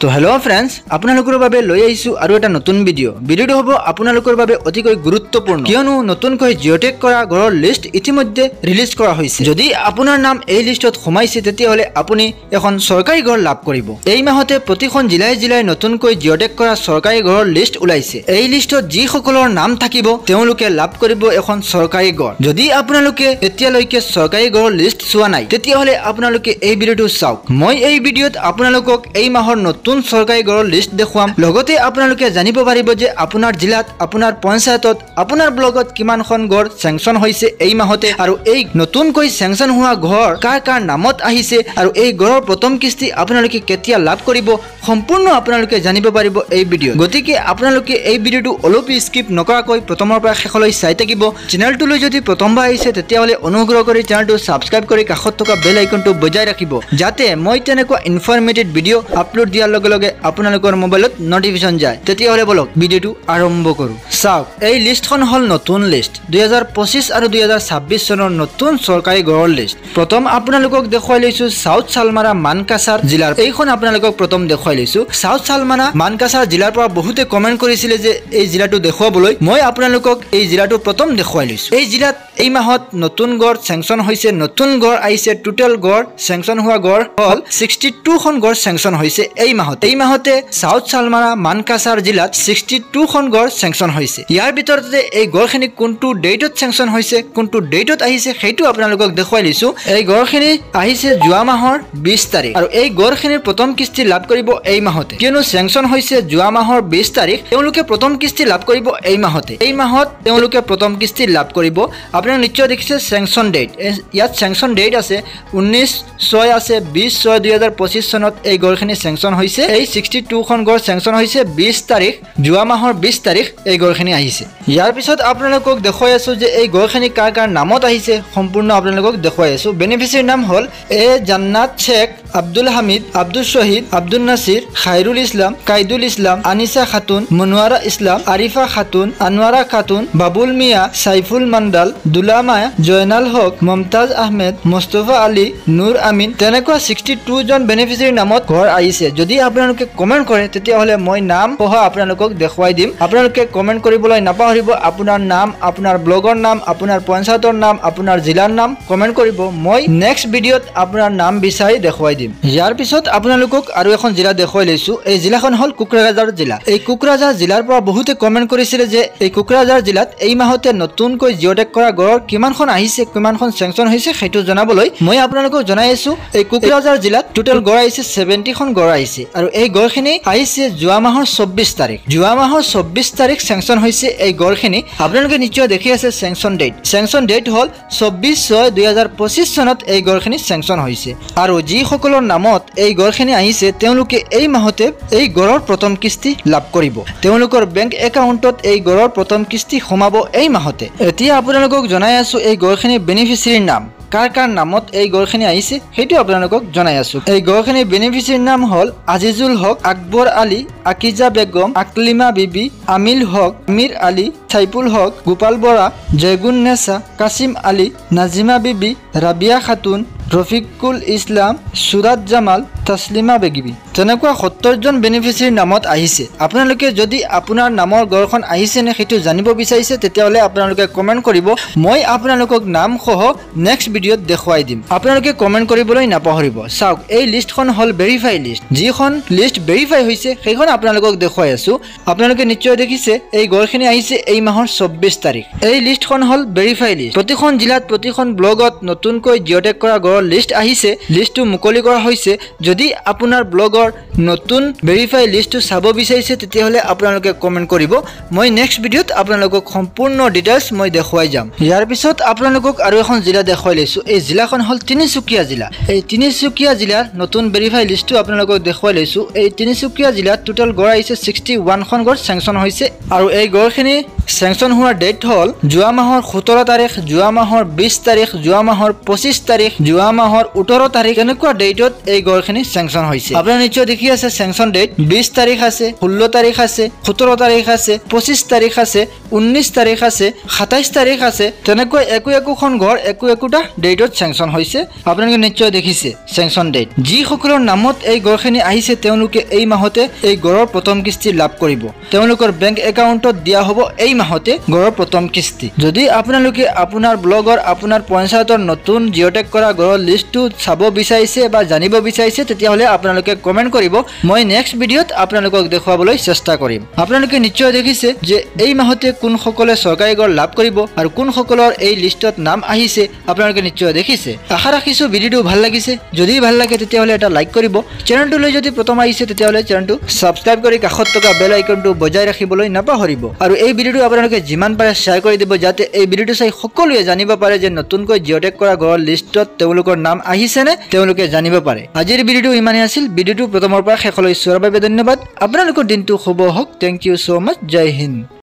তো hello' friends, আপোনালোকৰ বাবে লৈ আহিছো আৰু এটা নতুন ভিডিঅ'টো হ'ব আপোনালোকৰ বাবে অতিকৈ গুৰুত্বপূৰ্ণ, কিয়নো নতুনকৈ জিঅ'টেক কৰা ঘৰৰ লিষ্ট ইতিমধ্যে ৰিলিজ কৰা হৈছে। যদি আপোনাৰ নাম এই লিষ্টত সোমাইছে তেতিয়াহ'লে আপুনি এখন চৰকাৰী ঘৰ লাভ কৰিব। এই মাহতে প্ৰতিখন জিলাই জিলাই নতুনকৈ জিঅ'টেক কৰা চৰকাৰী ঘৰৰ লিষ্ট ওলাইছে। এই লিষ্টত যিসকলৰ নাম থাকিব তেওঁলোকে লাভ কৰিব এখন চৰকাৰী ঘৰ। যদি আপোনালোকে এতিয়ালৈকে চৰকাৰী ঘৰৰ লিষ্ট চোৱা নাই তেতিয়াহ'লে আপোনালোকে এই ভিডিঅ'টো চাওক। মই এই ভিডিঅ'ত আপোনালোকক এই মাহৰ নতুন চৰকাৰী ঘৰৰ লিষ্ট দেখুৱাম। লগতে আপোনালোকে জানিব পাৰিব যে আপোনাৰ জিলাত, আপোনাৰ পঞ্চায়তত, আপোনাৰ ব্লকত কিমানখন ঘৰ চেংচন হৈছে এই মাহতে, আৰু এই নতুনকৈ চেংচন হোৱা ঘৰ কাৰ কাৰ নামত আহিছে, আৰু এই ঘৰৰ প্ৰথম কিস্তি আপোনালোকে কেতিয়া লাভ কৰিব, সম্পূৰ্ণ আপোনালোকে জানিব পাৰিব এই ভিডিঅ'ত। গতিকে আপোনালোকে এই ভিডিঅ'টো অলপ স্কিপ নকৰাকৈ প্ৰথমৰ পৰা শেষলৈ চাই থাকিব। চেনেলটোলৈ যদি প্ৰথমবাৰ আহিছে তেতিয়াহ'লে অনুগ্ৰহ কৰি চেনেলটো ছাবস্ক্ৰাইব কৰি কাষত থকা বেল আইকনটো বজাই ৰাখিব, যাতে মই তেনেকুৱা ইনফৰমেটিভ ভিডিঅ' আপলোড দিয়াৰ লগে লগে আপোনালোকৰ মোবাইলত নটিফিকেশ্যন যায়। তেতিয়াহ'লে বলক ভিডিঅ'টো আৰম্ভ কৰোঁ। চাওক, এই লিষ্টখন হ'ল নতুন লিষ্ট, 2025 আৰু 2026 চনৰ নতুন চৰকাৰী ঘৰৰ লিষ্ট। প্ৰথম আপোনালোকক দেখুৱাই লৈছো চাউথ চালমাৰা মানকাছাৰ জিলাৰ। এইখন আপোনালোকক প্ৰথম দেখুৱাই লৈছো। চাউথ চালমাৰা মানকাছাৰ জিলাৰ পৰা বহুতে কমেণ্ট কৰিছিলে যে এই জিলাটো দেখুৱাবলৈ। মই আপোনালোকক এই জিলাটো প্ৰথম দেখুৱাই লৈছো। এই জিলাত এই মাহত নতুন গড় চেংচন হৈছে, নতুন গড় আহিছে। টোটেল গড় চেংচন হোৱা গড় হ'ল 62খন গড় চেংচন হৈছে এই মাহত। এই মাহতে চাউথ চালমাৰা মানকাছাৰ জিলাত 62খন গড় চেংচন হৈছে। ইয়াৰ ভিতৰতে এই গড়খিনি কোনটো ডেটত চেংচন হৈছে, কোনটো ডেটত আহিছে সেইটো আপোনালোকক দেখুৱাই লৈছো। এই গড়খিনি আহিছে যোৱা মাহৰ 20 তাৰিখ, আৰু এই গড়খিনিৰ প্ৰথম কিস্তি লাভ কৰিব এই মাহতে, কিয়নো চেংচন হৈছে যোৱা মাহৰ 20 তাৰিখ। তেওঁলোকে প্ৰথম কিস্তি লাভ কৰিব এই মাহতে। এই মাহত তেওঁলোকে প্ৰথম কিস্তি লাভ কৰিব। আপোনালোকে নিশ্চয় দেখিছে চেংচন ডেট, ইয়াত চেংচন ডেট আছে 19/6 আছে, 20/6/2025 চনত এই গড়খিনি চেংচন হৈছে। এই 62খন গড় চেংচন হৈছে 20 তাৰিখ, যোৱা মাহৰ 20 তাৰিখ এই গড়খিনি আহিছে। ইয়াৰ পিছত আপোনালোকক দেখুৱাই আছো যে এই গড়খিনি কাৰ কাৰ নামত আহিছে, সম্পূৰ্ণ আপোনালোকক দেখুৱাই আছো। বেনিফিচিয়াৰী নাম হ'ল এ জান্নাত শেখ, আব্দুল হামিদ, আব্দুল শহীদ, আব্দুল নাছিৰ, খাইৰুল ইছলাম, কাইদুল ইছলাম, আনিছা খাতুন, মনোয়াৰা ইছলাম, আৰিফা খাতুন, আনোৱাৰা খাতুন, বাবুল মিয়া, সাইফুল মান্দাল, দুলামা, জয়নাল হক, মমতাজ আহমেদ, মুস্তফা আলী, নুৰ আমিন, তেনেকুৱা 62 জন বেনিফিচিয়াৰী নামত ঘৰ আহিছে। যদি আপোনালোকে কমেণ্ট কৰে তেতিয়াহ'লে মই নাম সহ আপোনালোকক দেখুৱাই দিম। আপোনালোকে কমেণ্ট কৰিবলৈ নাপাহৰিব। আপোনাৰ নাম, আপোনাৰ ব্লগৰ নাম, আপোনাৰ পঞ্চায়তৰ নাম, আপোনাৰ জিলাৰ নাম কমেণ্ট কৰিব। মই নেক্সট ভিডিঅ'ত আপোনাৰ নাম বিচাৰি দেখুৱাই দিম। ইয়াৰ পিছত আপোনালোকক আৰু এখন জিলা দেখুৱাই লৈছো। এই জিলাখন হ'ল কোকৰাঝাৰ জিলা। এই কোকৰাঝাৰ জিলাৰ পৰা বহুতে কমেণ্ট কৰিছিলে যে এই কোকৰাঝাৰ জিলাত এই মাহতে নতুনকৈ জিঅ'টেক কৰা গড় কিমানখন আহিছে, কিমানখন চেংচন হৈছে সেইটো জনাবলৈ মই আপোনালোকক জনাই আছো। এই কোকৰাঝাৰ জিলাত টোটেল গড় আহিছে 70খন গড় আহিছে, আৰু এই গড়খিনি আহিছে যোৱা মাহৰ 24 তাৰিখ। যোৱা মাহৰ 24 তাৰিখ চেংচন হৈছে এই গড়খিনি। আপোনালোকে নিশ্চয় দেখি আছে চেংচন ডেট। চেংচন ডেট হ'ল 24/6/2025 চনত এই গড়খিনি চেংচন হৈছে, আৰু যিসকলৰ নামত এই গড়খিনি আহিছে তেওঁলোকে এই মাহতে এই গড়ৰ প্ৰথম কিস্তি লাভ কৰিব। তেওঁলোকৰ বেংক একাউণ্টত এই গড়ৰ প্ৰথম কিস্তি সোমাব এই মাহতে। এতিয়া আপোনালোকক জনাই আছো এই গড়খিনিৰ বেনিফিচিয়াৰীৰ নাম, কাৰ কাৰ নামত এই গড়খিনি আহিছে সেইটো আপোনালোকক জনাই আছো। এই গড়খিনিৰ বেনিফিচিয়াৰীৰ নাম হ'ল আজিজুল হক, আকবৰ আলী, আকিজা বেগম, আকলিমা বিবি, আমিল হক, আমিৰ আলী, চাইফুল হক, গোপাল বৰা, জয়গুন নেছা, কাছিম আলী, নাজিমা বিবি, ৰাবিয়া খাতুন, ৰফিকুল ইছলাম, সুৰাজ জামাল, তছলিমা বেগিবি, তেনেকুৱা 70 জন বেনিফিচিয়াৰীৰ নামত আহিছে। আপোনালোকে যদি আপোনাৰ নামৰ গড়খন আহিছে নে সেইটো জানিব বিচাৰিছে তেতিয়াহ'লে আপোনালোকে কমেণ্ট কৰিব। মই আপোনালোকক নাম সহ নেক্সট ভিডিঅ'ত দেখুৱাই দিম। আপোনালোকে কমেণ্ট কৰিবলৈ নাপাহৰিব। চাওক, এই লিষ্টখন হ'ল ভেৰিফাই লিষ্ট। যিখন লিষ্ট ভেৰিফাই হৈছে সেইখন আপোনালোকক দেখুৱাই আছো। আপোনালোকে নিশ্চয় দেখিছে এই গড়খিনি আহিছে এই মাহৰ 24 তাৰিখ। এই লিষ্টখন হ'ল ভেৰিফাই লিষ্ট। প্ৰতিখন জিলাত, প্ৰতিখন ব্লগত নতুনকৈ জিঅ'টেক কৰা গড়ৰ লিষ্ট আহিছে। লিষ্টটো মুকলি কৰা হৈছে। যদি আপোনাৰ ব্লগৰ নতুন ভেৰিফাই লিষ্টটো চাব বিচাৰিছে তেতিয়াহ'লে আপোনালোকে কমেণ্ট কৰিব। মই নেক্সট ভিডিঅ'ত আপোনালোকক সম্পূৰ্ণ ডিটেইলছ মই দেখুৱাই যাম। ইয়াৰ পিছত আপোনালোকক আৰু এখন জিলা দেখুৱাই লৈছো। এই জিলাখন হ'ল তিনিচুকীয়া জিলা। এই তিনিচুকীয়া জিলাৰ নতুন ভেৰিফাই লিষ্টটো আপোনালোকক দেখুৱাই লৈছো। এই তিনিচুকীয়া জিলাত টোটেল গড় আহিছে 61খন গড় চেংচন হৈছে, আৰু এই গড়খিনি চেংচন হোৱাৰ ডেট হ'ল যোৱা মাহৰ 17 তাৰিখ, যোৱা মাহৰ 20 তাৰিখ, যোৱা মাহৰ 25 তাৰিখ, যোৱা মাহৰ 18 তাৰিখ এনেকুৱা ডেটত এই গড়খিনি চেংচন হৈছে। আপোনালোকে নিশ্চয় দেখি আছে চেংচন ডেট 20 তাৰিখ আছে, 16 তাৰিখ আছে, 17 তাৰিখ আছে, 25 তাৰিখ আছে, 19 তাৰিখ আছে, 27 তাৰিখ আছে। তেনেকৈ একোখন গড় একোটা ডেটত চেংচন হৈছে। আপোনালোকে নিশ্চয় দেখিছে চেংচন ডেট। যিসকলৰ নামত এই গড়খিনি আহিছে তেওঁলোকে এই মাহতে এই গড়ৰ প্ৰথম কিস্তি লাভ কৰিব। তেওঁলোকৰ বেংক একাউণ্টত দিয়া হ'ব এই মাহতে গড়ৰ প্ৰথম কিস্তি। যদি আপোনালোকে আপোনাৰ ব্লগৰ আপোনাৰ পঞ্চায়তৰ নতুন জিঅ'টেক কৰা গড়ৰ লিষ্টটো চাব বিচাৰিছে বা জানিব বিচাৰিছে তেতিয়াহ'লে আপোনালোকে কমেণ্ট কৰিব। মই নেক্সট ভিডিঅ'ত আপোনালোকক দেখুৱাবলৈ চেষ্টা কৰিম। আপোনালোকে নিশ্চয় দেখিছে যে এই মাহতে কোনসকলে চৰকাৰী গড় লাভ কৰিব আৰু কোনসকলৰ এই লিষ্টত নাম আহিছে আপোনালোকে নিশ্চয় দেখিছে। আশা ৰাখিছোঁ ভিডিঅ'টো ভাল লাগিছে। যদি ভাল লাগে তেতিয়াহ'লে এটা লাইক কৰিব। চেনেলটোলৈ যদি প্ৰথম আহিছে তেতিয়াহ'লে চেনেলটো ছাবস্ক্ৰাইব কৰি কাষত থকা বেল আইকনটো বজাই ৰাখিবলৈ নাপাহৰিব আৰু এই ভিডিঅ'টো আপোনালোকে যিমান পাৰে শ্বেয়াৰ কৰি দিব যাতে এই ভিডিঅ'টো চাই সকলোৱে জানিব পাৰে যে নতুনকৈ জিঅ'টেক কৰা গড়ৰ লিষ্টত তেওঁলোকৰ নাম আহিছেনে তেওঁলোকে জানিব পাৰে। আজিৰ ভিডিঅ'টো ইমানেই আছিল। ভিডিঅ'টো প্ৰথমৰ পৰা শেষলৈ চোৱাৰ বাবে ধন্যবাদ। আপোনালোকৰ দিনটো শুভ হওক। Thank you so' much. জয় হিন্দ।